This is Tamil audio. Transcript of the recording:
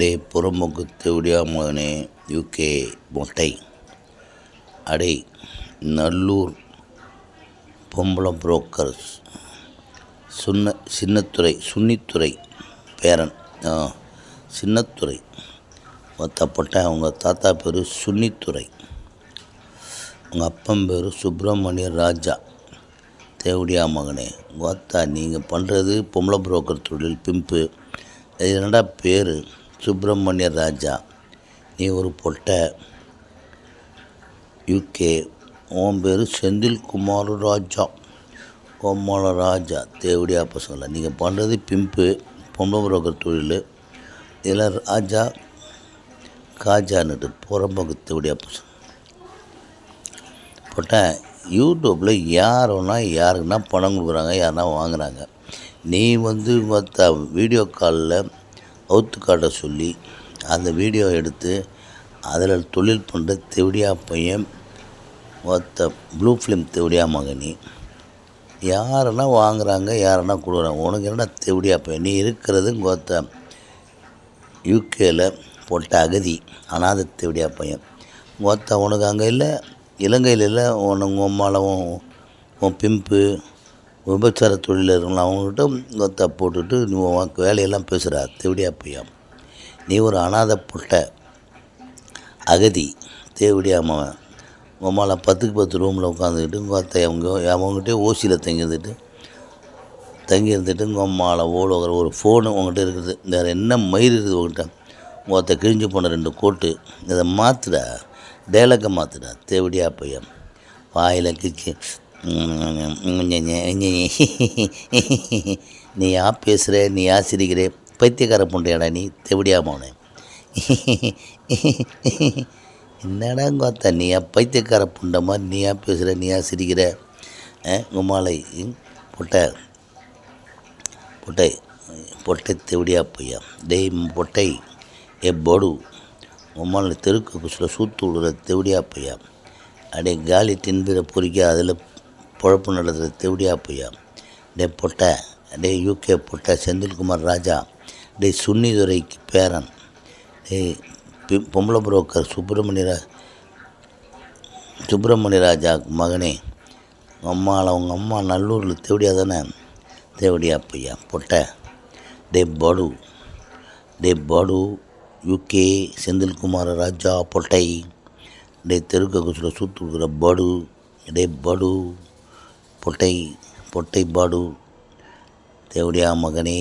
டே புறம்போக்கு தேவடியா மகனே யூகே மொட்டை அடே நல்லூர் பொம்பளம் புரோக்கர்ஸ் சுன்னித்துறை பேரன் சின்னத்துறை தப்பட்ட அவங்க தாத்தா பேர் சுன்னித்துறை, உங்கள் அப்பன் பேர் சுப்பிரமணிய ராஜா. தேவடியா மகனே கோத்தா, நீங்கள் பண்ணுறது பொம்பளை புரோக்கர் தொழில் பிம்பு. இது என்னடா பேர் சுப்பிரமணிய ராஜா, நீ ஒரு பொட்டை. யூகே உன் பேர் செந்தில்குமார் ராஜா, கோமாள ராஜா. தேவடியா பசங்கள நீங்கள் பண்ணுறது பிம்பு பொம்பளை புரோக்கர் தொழில். இதில் ராஜா காஜான்னுட்டு புறம்போக்கு தேவடியா பசங்க போட்டேன். யூடியூப்பில் யாருன்னா யாருக்குன்னா பணம் கொடுக்குறாங்க, யாருன்னா வாங்குகிறாங்க. நீ வீடியோ காலில் அவுத்து காட்ட சொல்லி அந்த வீடியோ எடுத்து அதில் தொழில் பண்ணுற தேவடியா பையன் ப்ளூ ஃபிலிம் தேவடியா மகனி. யாருன்னா வாங்குகிறாங்க, யாருன்னா கொடுக்குறாங்க. உனக்கு என்னடா தேவடியா பையன்? நீ இருக்கிறது யூகேயில் போட்ட அகதி அநாத தேவடியா பையன். உனக்கு அங்கே இல்லை, இலங்கையில் இல்லை. உங்கள் அம்மாவும் உன் பிம்பு விபச்சார தொழில் இருக்கலாம், அவங்ககிட்ட போட்டுட்டு நீ வேலையெல்லாம் பேசுகிற தேவடியா பையன். நீ ஒரு அநாத பொட்டை அகதி தேவடியா மகன். உம்மால 10க்கு 10 ரூமில் உட்காந்துக்கிட்டு அவங்ககிட்டே ஓசியில் தங்கியிருந்துட்டு உங்கள் அம்மாவில் ஒரு ஃபோனு உங்கள்கிட்ட இருக்குது. வேறு என்ன மயிர் இருக்குது உங்கள்கிட்ட? கிழிஞ்சு போன 2 கோட்டு. இதை மாற்றுடா, டேலக்கை மாற்றுடா தேவடியா பையன். வாயில் கிச்சு நீ பேசுகிற, நீ சிரிக்கிறே, பைத்தியக்கார பண்ணுறியாடா நீ தேவடியா மகனே. என்னடா கோத்தா, நீ பைத்தியக்கார புண்ட மாதிரி நீ பேசுகிற, நீ சிரிக்கிற? உமாலை பொட்டை தேவடியா பையா. டேய் பொட்டை பொடு உமாலை தெருக்கு குசில் சூத்து விடுற தேவடியா பையா. அப்படியே காலி டின்பீரை பொறிக்க அதில் பொழப்பு நடத்துகிற தேவடியா பையா. பொட்டை யூகே பொட்டை செந்தில்குமார் ராஜா. சுன்னிதுரைக்கு பேரன். பொம்பளை புரோக்கர் சுப்பிரமணிய ராஜா மகனே. உங்கள் அம்மா நல்லூரில் தேவடியா தானே? தேவடியா பையா பொட்டை. படு யூகே செந்தில்குமார் ராஜா பொட்டை. தெருக்க குசில் சூத்து கொடுக்குற படு. படு பொட்டை பாடு தேவடியா மகனே.